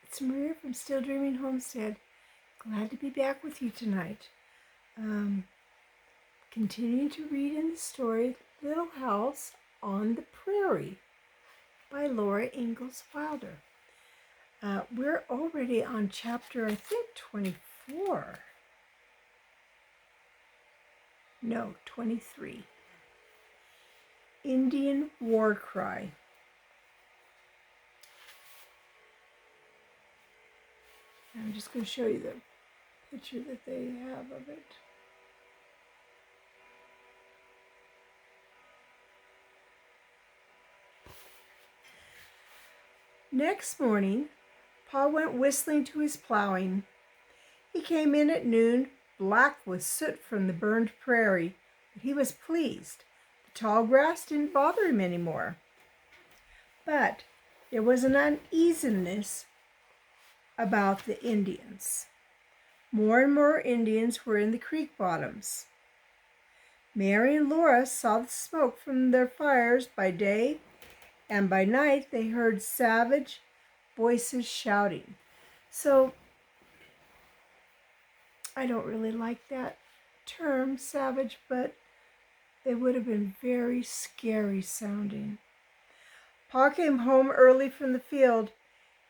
It's Maria from Still Dreaming Homestead. Glad to be back with you tonight. Continuing to read in the story Little House on the Prairie by Laura Ingles Wilder. We're already on chapter, I think, 24. No, 23. Indian War Cry. I'm just going to show you the picture that they have of it. Next morning, Pa went whistling to his plowing. He came in at noon, black with soot from the burned prairie, but he was pleased. The tall grass didn't bother him anymore. But there was an uneasiness about the Indians. More and more Indians were in the creek bottoms. Mary and Laura saw the smoke from their fires by day, and by night they heard savage voices shouting. So I don't really like that term, savage, but they would have been very scary sounding. Pa came home early from the field.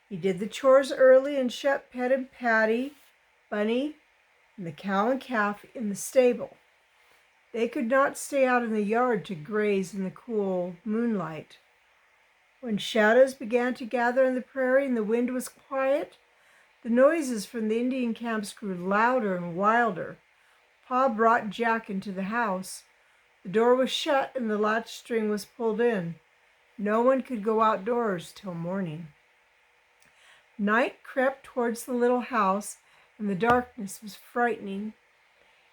He did the chores early and shut Pet and Patty, Bunny, and the cow and calf in the stable. They could not stay out in the yard to graze in the cool moonlight. When shadows began to gather in the prairie and the wind was quiet, the noises from the Indian camps grew louder and wilder. Pa brought Jack into the house. The door was shut and the latch string was pulled in. No one could go outdoors till morning. Night crept towards the little house, and the darkness was frightening.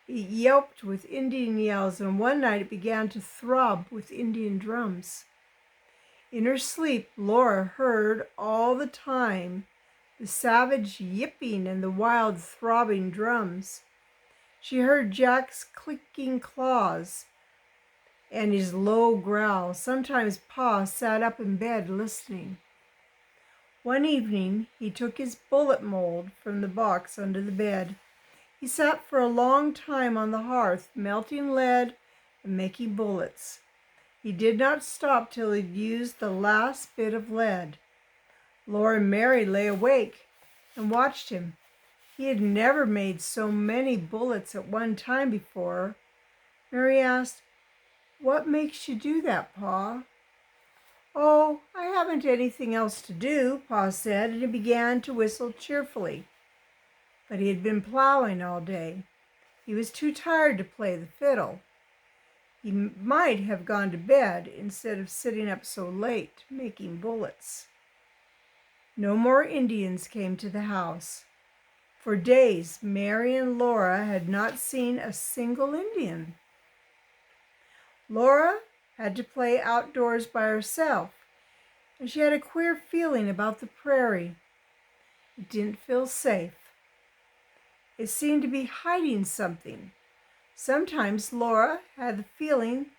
It yelped with Indian yells, and one night it began to throb with Indian drums. In her sleep, Laura heard all the time the savage yipping and the wild throbbing drums. She heard Jack's clicking claws and his low growl. Sometimes Pa sat up in bed listening. One evening, he took his bullet mold from the box under the bed. He sat for a long time on the hearth, melting lead and making bullets. He did not stop till he'd used the last bit of lead. Laura and Mary lay awake and watched him. He had never made so many bullets at one time before. Mary asked, "What makes you do that, Pa?" "Oh, I haven't anything else to do," Pa said, and he began to whistle cheerfully. But he had been plowing all day. He was too tired to play the fiddle. He might have gone to bed instead of sitting up so late making bullets. No more Indians came to the house. For days, Mary and Laura had not seen a single Indian. Laura had to play outdoors by herself, and she had a queer feeling about the prairie. It didn't feel safe. It seemed to be hiding something. Sometimes Laura had the feeling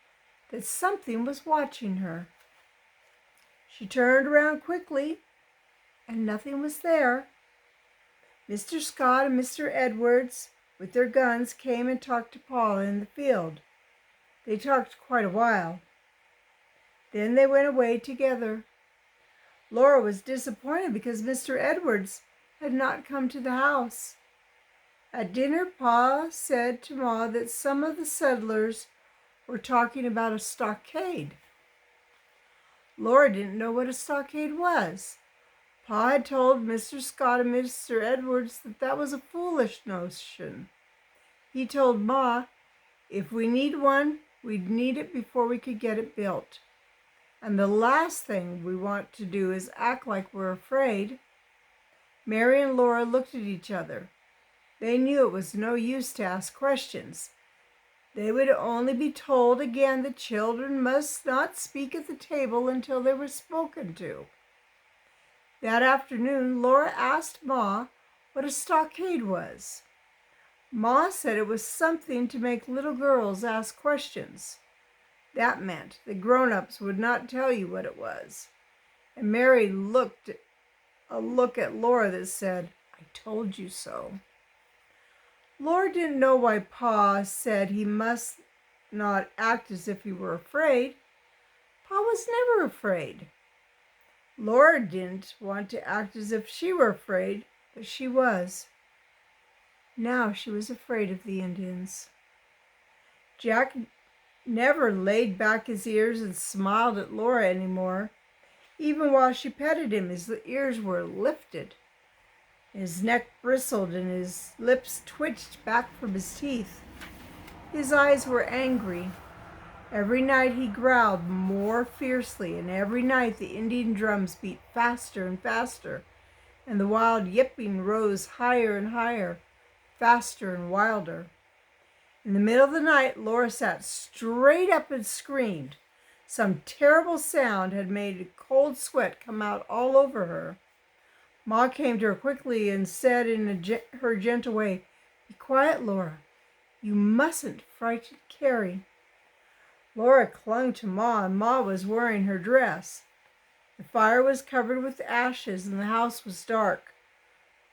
that something was watching her. She turned around quickly, and nothing was there. Mr. Scott and Mr. Edwards, with their guns, came and talked to Pa in the field. They talked quite a while. Then they went away together. Laura was disappointed because Mr. Edwards had not come to the house. At dinner, Pa said to Ma that some of the settlers were talking about a stockade. Laura didn't know what a stockade was. Pa had told Mr. Scott and Mr. Edwards that that was a foolish notion. He told Ma, if we need one, we'd need it before we could get it built. And the last thing we want to do is act like we're afraid. Mary and Laura looked at each other. They knew it was no use to ask questions. They would only be told again that children must not speak at the table until they were spoken to. That afternoon, Laura asked Ma what a stockade was. Ma said it was something to make little girls ask questions. That meant the grown-ups would not tell you what it was. And Mary looked a look at Laura that said, "I told you so." Laura didn't know why Pa said he must not act as if he were afraid. Pa was never afraid. Laura didn't want to act as if she were afraid, but she was. Now she was afraid of the Indians. Jack never laid back his ears and smiled at Laura anymore. Even while she petted him, his ears were lifted. His neck bristled and his lips twitched back from his teeth. His eyes were angry. Every night he growled more fiercely, and every night the Indian drums beat faster and faster, and the wild yipping rose higher and higher, faster and wilder. In the middle of the night, Laura sat straight up and screamed. Some terrible sound had made a cold sweat come out all over her. Ma came to her quickly and said in her gentle way, "Be quiet, Laura. You mustn't frighten Carrie." Laura clung to Ma, and Ma was wearing her dress. The fire was covered with ashes and the house was dark,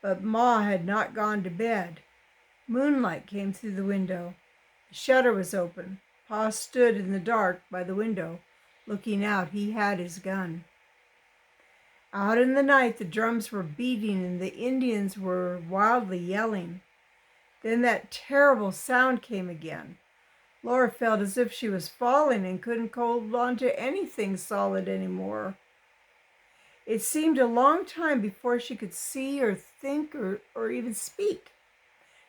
but Ma had not gone to bed. Moonlight came through the window. The shutter was open. Pa stood in the dark by the window, looking out. He had his gun. Out in the night, the drums were beating and the Indians were wildly yelling. Then that terrible sound came again. Laura felt as if she was falling and couldn't hold on to anything solid anymore. It seemed a long time before she could see or think or even speak.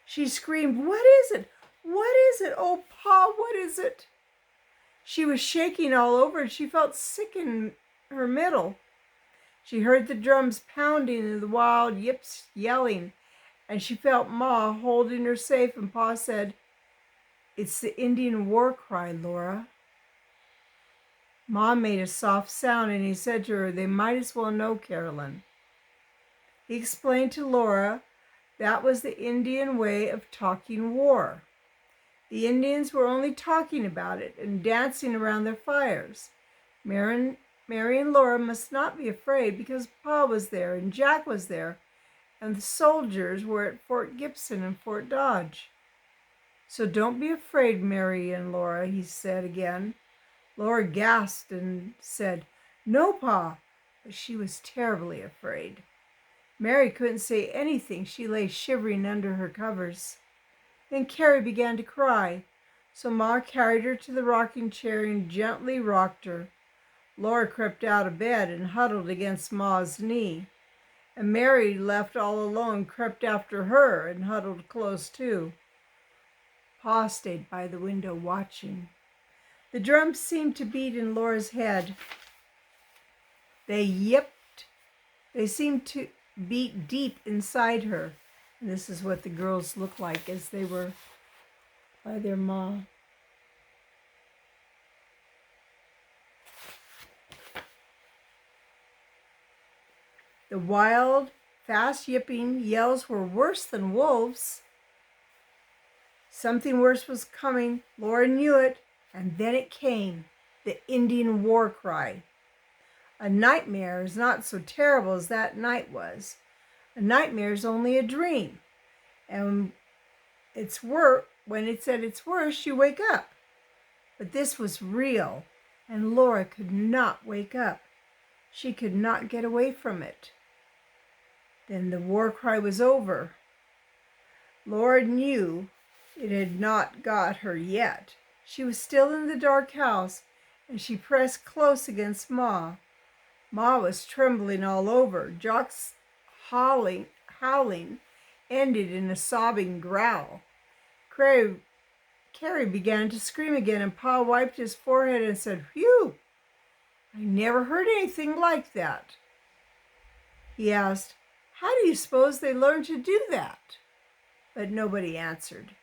She screamed, "What is it? What is it? Oh, Pa, what is it?" She was shaking all over and she felt sick in her middle. She heard the drums pounding and the wild yips yelling, and she felt Ma holding her safe, and Pa said, "It's the Indian war cry, Laura." Ma made a soft sound and he said to her, "They might as well know, Carolyn." He explained to Laura that was the Indian way of talking war. The Indians were only talking about it and dancing around their fires. Mary and Laura must not be afraid because Pa was there and Jack was there and the soldiers were at Fort Gibson and Fort Dodge. "So don't be afraid, Mary and Laura," he said again. Laura gasped and said, "No, Pa," but she was terribly afraid. Mary couldn't say anything. She lay shivering under her covers. Then Carrie began to cry, so Ma carried her to the rocking chair and gently rocked her. Laura crept out of bed and huddled against Ma's knee, and Mary, left all alone, crept after her and huddled close too. Pa stayed by the window watching. The drums seemed to beat in Laura's head. They yipped. They seemed to beat deep inside her. And this is what the girls looked like as they were by their Ma. The wild, fast yipping yells were worse than wolves. Something worse was coming. Laura knew it, and then it came, the Indian war cry. A nightmare is not so terrible as that night was. A nightmare is only a dream, and when it's at its worst, you wake up. But this was real, and Laura could not wake up. She could not get away from it. Then the war cry was over. Laura knew it had not got her yet. She was still in the dark house, and she pressed close against Ma. Ma was trembling all over. Jock's howling ended in a sobbing growl. Carrie began to scream again, and Pa wiped his forehead and said, "Phew, I never heard anything like that." He asked, "How do you suppose they learned to do that?" But nobody answered.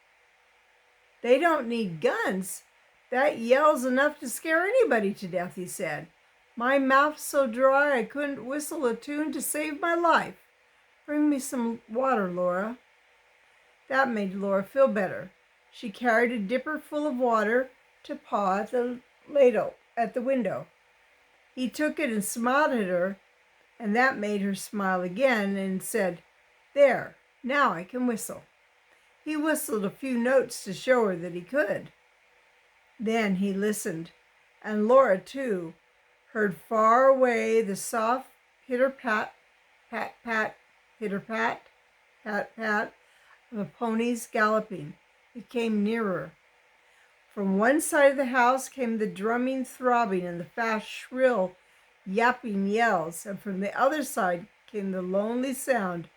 "They don't need guns. That yell's enough to scare anybody to death," he said. "My mouth's so dry I couldn't whistle a tune to save my life. Bring me some water, Laura." That made Laura feel better. She carried a dipper full of water to Pa at the window. He took it and smiled at her, and that made her smile again and said, "There, now I can whistle." He whistled a few notes to show her that he could. Then he listened, and Laura, too, heard far away the soft pitter-pat, pat-pat, pitter-pat, pat-pat of a pony's galloping. It came nearer. From one side of the house came the drumming throbbing and the fast, shrill, yapping yells, and from the other side came the lonely sound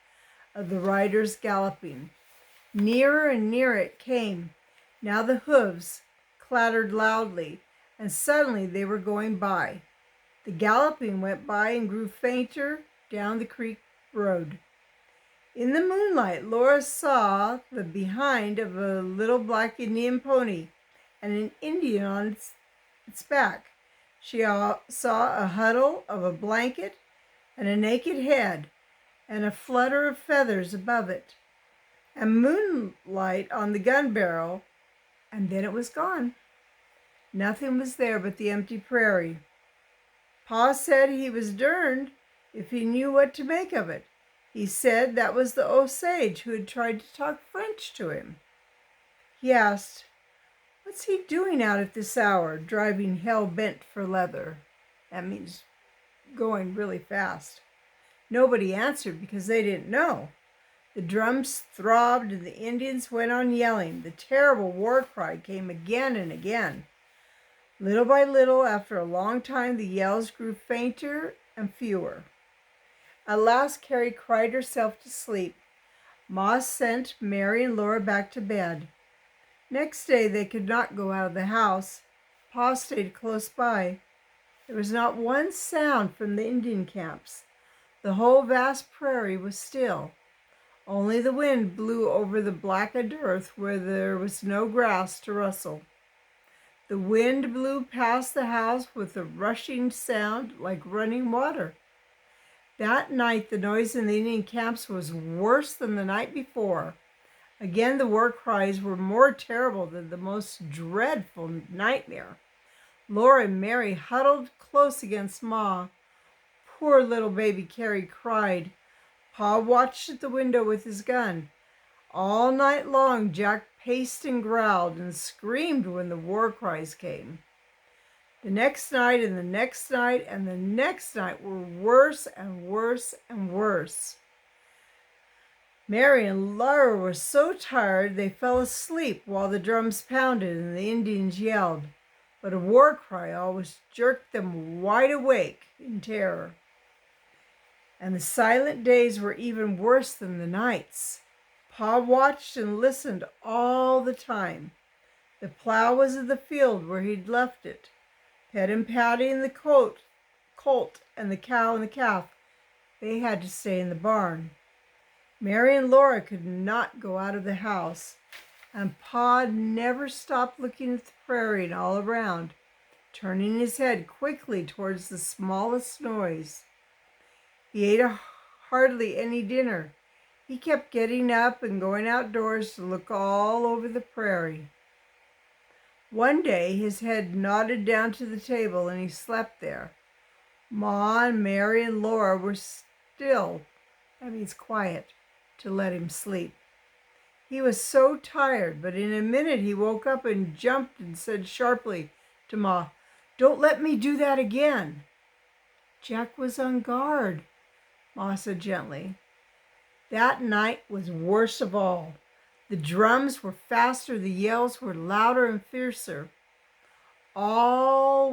of the riders galloping. Nearer and nearer it came. Now the hooves clattered loudly, and suddenly they were going by. The galloping went by and grew fainter down the creek road. In the moonlight, Laura saw the behind of a little black Indian pony and an Indian on its back. She saw a huddle of a blanket and a naked head and a flutter of feathers above it, and moonlight on the gun barrel, and then it was gone. Nothing was there but the empty prairie. Pa said he was derned if he knew what to make of it. He said that was the Osage who had tried to talk French to him. He asked, "What's he doing out at this hour, driving hell-bent for leather?" That means going really fast. Nobody answered because they didn't know. The drums throbbed and the Indians went on yelling. The terrible war cry came again and again. Little by little, after a long time, the yells grew fainter and fewer. At last, Carrie cried herself to sleep. Ma sent Mary and Laura back to bed. Next day, they could not go out of the house. Pa stayed close by. There was not one sound from the Indian camps. The whole vast prairie was still. Only the wind blew over the blackened earth where there was no grass to rustle. The wind blew past the house with a rushing sound like running water. That night, the noise in the Indian camps was worse than the night before. Again, the war cries were more terrible than the most dreadful nightmare. Laura and Mary huddled close against Ma. Poor little baby Carrie cried. Pa watched at the window with his gun. All night long, Jack paced and growled and screamed when the war cries came. The next night and the next night and the next night were worse and worse and worse. Mary and Laura were so tired they fell asleep while the drums pounded and the Indians yelled. But a war cry always jerked them wide awake in terror. And the silent days were even worse than the nights. Pa watched and listened all the time. The plow was in the field where he'd left it. Pet and Patty and the colt and the cow and the calf, they had to stay in the barn. Mary and Laura could not go out of the house, and Pa never stopped looking at the prairie and all around, turning his head quickly towards the smallest noise. He ate hardly any dinner. He kept getting up and going outdoors to look all over the prairie. One day his head nodded down to the table and he slept there. Ma and Mary and Laura were still, that means quiet, to let him sleep. He was so tired, but in a minute he woke up and jumped and said sharply to Ma, "Don't let me do that again." "Jack was on guard," Ma said gently. That night was worst of all. The drums were faster, the yells were louder and fiercer. All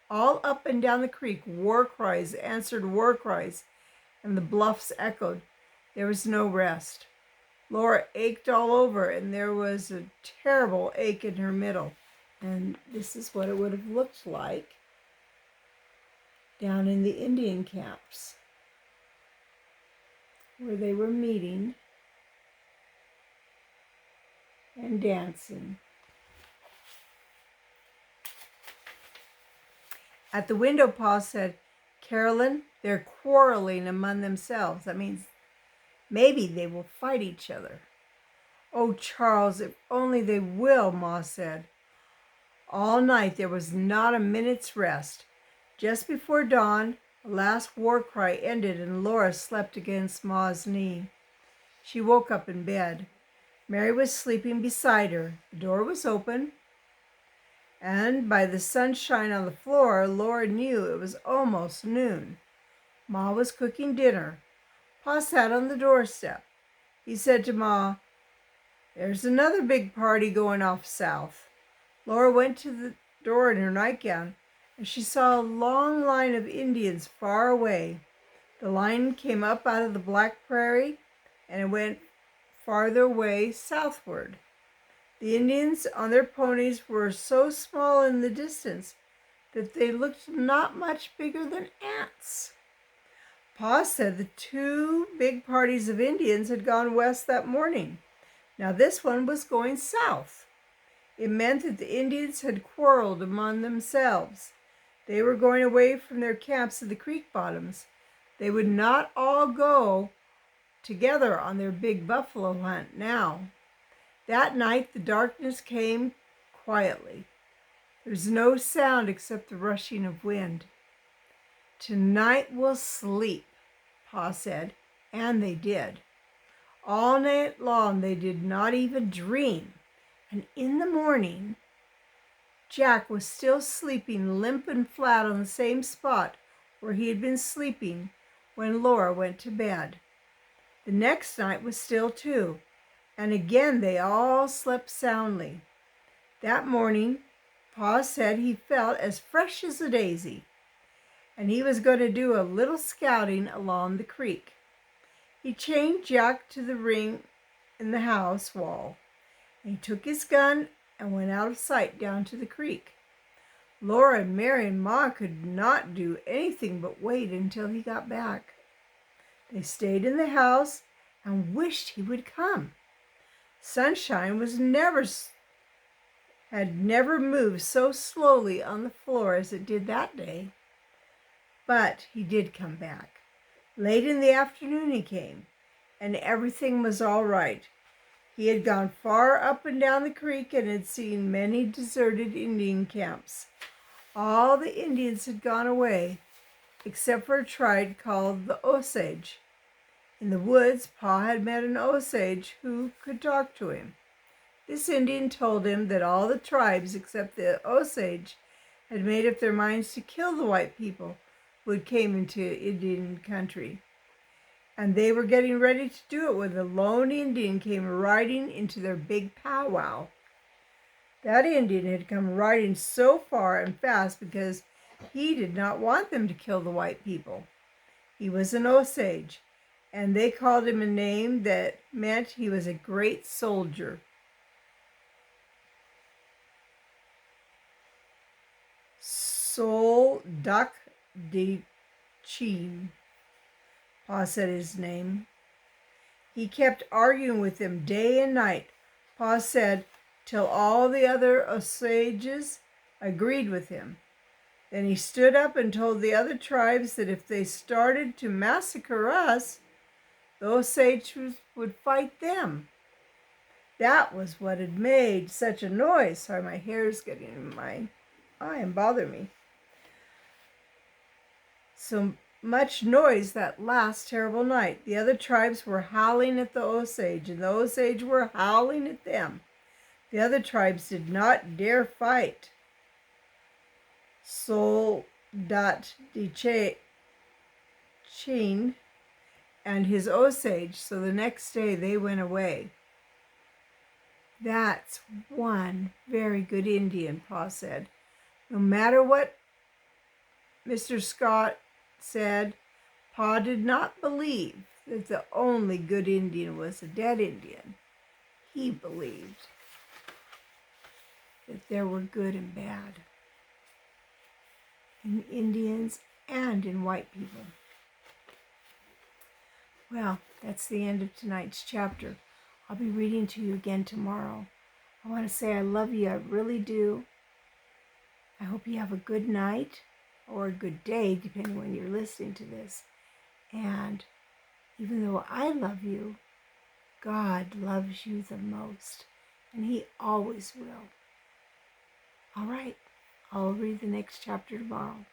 up and down the creek, war cries answered war cries, and the bluffs echoed. There was no rest. Laura ached all over, and there was a terrible ache in her middle. And this is what it would have looked like down in the Indian camps, where they were meeting and dancing. At the window, Pa said, "Carolyn, they're quarreling among themselves. That means maybe they will fight each other." "Oh, Charles, if only they will," Ma said. All night there was not a minute's rest. Just before dawn, The last war cry ended and Laura slept against Ma's knee. She woke up in bed. Mary was sleeping beside her. The door was open, and by the sunshine on the floor, Laura knew it was almost noon. Ma was cooking dinner. Pa sat on the doorstep. He said to Ma, "There's another big party going off south." Laura went to the door in her nightgown, and she saw a long line of Indians far away. The line came up out of the black prairie, and it went farther away southward. The Indians on their ponies were so small in the distance that they looked not much bigger than ants. Pa said the two big parties of Indians had gone west that morning. Now this one was going south. It meant that the Indians had quarreled among themselves. They were going away from their camps at the creek bottoms. They would not all go together on their big buffalo hunt now. That night the darkness came quietly. There's no sound except the rushing of wind. "Tonight we'll sleep," Pa said, and they did. All night long they did not even dream, and in the morning Jack was still sleeping limp and flat on the same spot where he had been sleeping when Laura went to bed. The next night was still too, and again they all slept soundly. That morning, Pa said he felt as fresh as a daisy, and he was going to do a little scouting along the creek. He chained Jack to the ring in the house wall, and he took his gun and went out of sight down to the creek. Laura and Mary and Ma could not do anything but wait until he got back. They stayed in the house and wished he would come. Sunshine had never moved so slowly on the floor as it did that day. But he did come back. Late in the afternoon he came, and everything was all right. He had gone far up and down the creek and had seen many deserted Indian camps. All the Indians had gone away, except for a tribe called the Osage. In the woods, Pa had met an Osage who could talk to him. This Indian told him that all the tribes except the Osage had made up their minds to kill the white people who had came into Indian country. And they were getting ready to do it when the lone Indian came riding into their big powwow. That Indian had come riding so far and fast because he did not want them to kill the white people. He was an Osage, and they called him a name that meant he was a great soldier. Soldak de Chin, Pa said his name. He kept arguing with them day and night, Pa said, till all the other Osages agreed with him. Then he stood up and told the other tribes that if they started to massacre us, the Osages would fight them. That was what had made such a noise. Sorry, my hair is getting in my eye and bother me. So much noise that last terrible night. The other tribes were howling at the Osage, and the Osage were howling at them. The other tribes did not dare fight Soldat de Chin and his Osage, so the next day they went away. "That's one very good Indian," Pa said. No matter what Mr. Scott said, Pa did not believe that the only good Indian was a dead Indian. He believed that there were good and bad in Indians and in white people. Well, that's the end of tonight's chapter. I'll be reading to you again tomorrow. I want to say I love you. I really do. I hope you have a good night or a good day, depending when you're listening to this. And even though I love you, God loves you the most, and He always will. All right, I'll read the next chapter tomorrow.